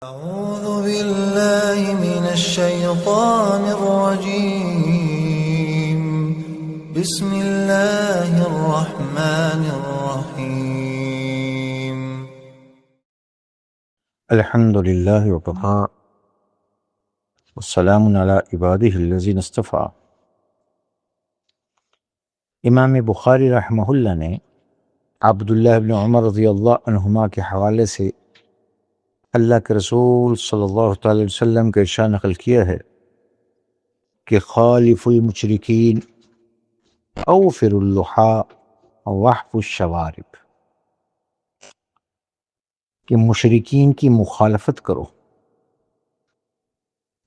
أعوذ بالله من الشيطان الرجيم. بسم الله الرحمن الرحيم. الحمد لله وكفى والسلام على عباده الذين اصطفى۔ امام بخاری رحمہ اللہ نے عبداللہ بن عمر رضی اللہ عنہما کے حوالے سے اللہ کے رسول صلی اللہ تعالی علیہ وسلم کا ارشاد نقل کیا ہے کہ خالف المشرکین اوفر اللحى واحف الشوارب، کہ مشرکین کی مخالفت کرو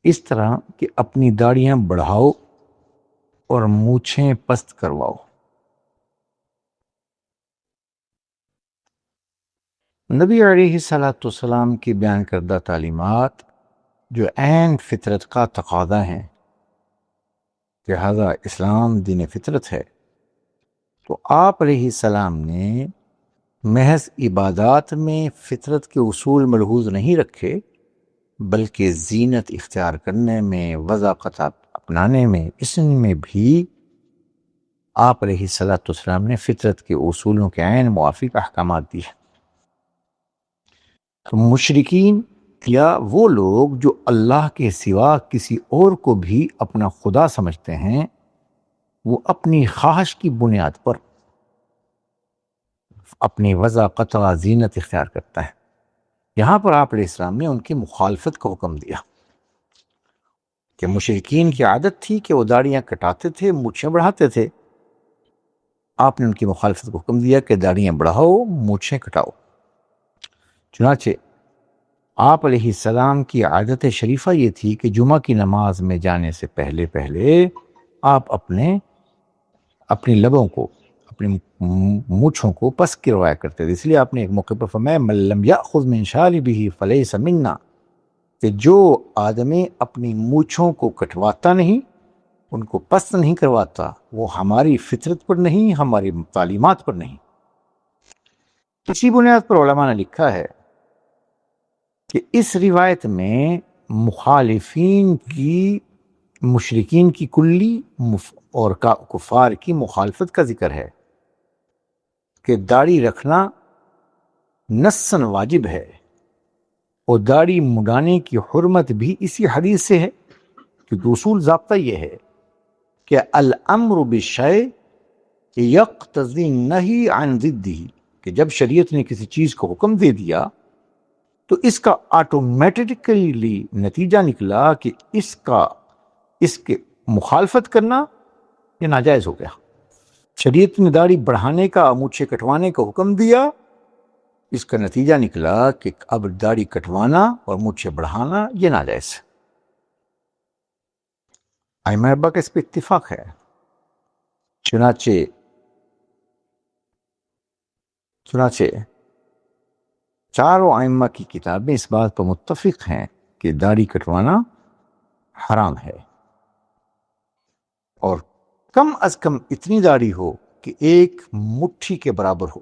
اس طرح کہ اپنی داڑیاں بڑھاؤ اور مونچھیں پست کرواؤ۔ نبی علیہ الصلاۃ والسلام کی بیان کردہ تعلیمات جو عین فطرت کا تقاضا ہیں، لہذا اسلام دین فطرت ہے، تو آپ علیہ السلام نے محض عبادات میں فطرت کے اصول ملحوظ نہیں رکھے، بلکہ زینت اختیار کرنے میں، وضاقت اپنانے میں، اس میں بھی آپ علیہ الصلاۃ والسلام نے فطرت کے اصولوں کے عین موافق احکامات دیے۔ تو مشرکین یا وہ لوگ جو اللہ کے سوا کسی اور کو بھی اپنا خدا سمجھتے ہیں، وہ اپنی خواہش کی بنیاد پر اپنی وضاقت و زینت اختیار کرتا ہے۔ یہاں پر آپ علیہ السلام نے ان کی مخالفت کا حکم دیا کہ مشرکین کی عادت تھی کہ وہ داڑیاں کٹاتے تھے، مونچھیں بڑھاتے تھے، آپ نے ان کی مخالفت کو حکم دیا کہ داڑیاں بڑھاؤ، مونچھیں کٹاؤ۔ چنانچہ آپ علیہ السلام کی عادت شریفہ یہ تھی کہ جمعہ کی نماز میں جانے سے پہلے آپ اپنی لبوں کو، اپنی مونچھوں کو پس کروایا کرتے تھے۔ اس لیے آپ نے ایک موقع پر فرمایا من لم یأخذ من شاربہ فلیس منا، کہ جو آدمی اپنی مونچھوں کو کٹواتا نہیں، ان کو پست نہیں کرواتا، وہ ہماری فطرت پر نہیں، ہماری تعلیمات پر نہیں۔ اسی بنیاد پر علماء نے لکھا ہے کہ اس روایت میں مشرکین کی کلی اور کفار کی مخالفت کا ذکر ہے کہ داڑھی رکھنا نصاً واجب ہے، اور داڑھی مڈانے کی حرمت بھی اسی حدیث سے ہے، کیونکہ اصول ضابطہ یہ ہے کہ الامر بالشیء یقتضی النہی عن ضدہ، کہ جب شریعت نے کسی چیز کو حکم دے دیا تو اس کا آٹومیٹکلی نتیجہ نکلا کہ اس کے مخالفت کرنا یہ ناجائز ہو گیا۔ شریعت نے داڑھی بڑھانے کا، مونچھیں کٹوانے کا حکم دیا، اس کا نتیجہ نکلا کہ اب داڑھی کٹوانا اور مونچھیں بڑھانا یہ ناجائز ہے۔ ائمہ اربعہ کا اس پہ اتفاق ہے۔ چنانچہ چاروں ائمہ کی کتابیں اس بات پر متفق ہیں کہ داڑھی کٹوانا حرام ہے، اور کم از کم اتنی داڑھی ہو کہ ایک مٹھی کے برابر ہو،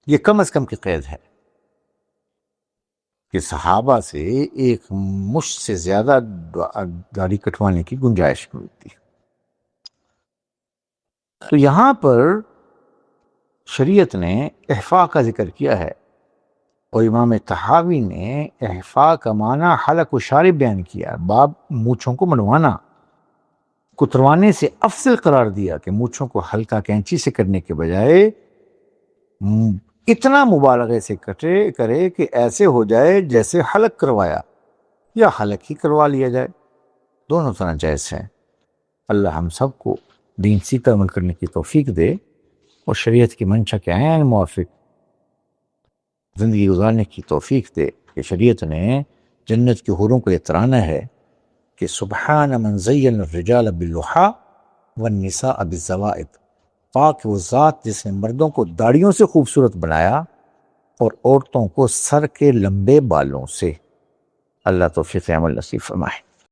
یہ کم از کم کی قید ہے کہ صحابہ سے ایک مشت سے زیادہ داڑھی کٹوانے کی گنجائش ملتی ہے۔ تو یہاں پر شریعت نے احفاء کا ذکر کیا ہے، اور امام طحاوی نے احفاء کا معنی حلق و شارب بیان کیا، باب مونچھوں کو منڈوانا، کتروانے سے افضل قرار دیا کہ مونچھوں کو ہلکا کینچی سے کرنے کے بجائے اتنا مبالغے سے کرے کہ ایسے ہو جائے جیسے حلق کروایا، یا حلق ہی کروا لیا جائے، دونوں طرح جائز ہیں۔ اللہ ہم سب کو دین سیکھ کر عمل کرنے کی توفیق دے، اور شریعت کی منشا کے عین موافق زندگی گزارنے کی توفیق دے، کہ شریعت نے جنت کی حوروں کو یہ ترانہ ہے کہ سبحان من زین الرجال باللحى والنساء بالزوائد، پاک وہ ذات جس نے مردوں کو داڑھیوں سے خوبصورت بنایا اور عورتوں کو سر کے لمبے بالوں سے۔ اللہ توفیق عمل نصیب فرمائے۔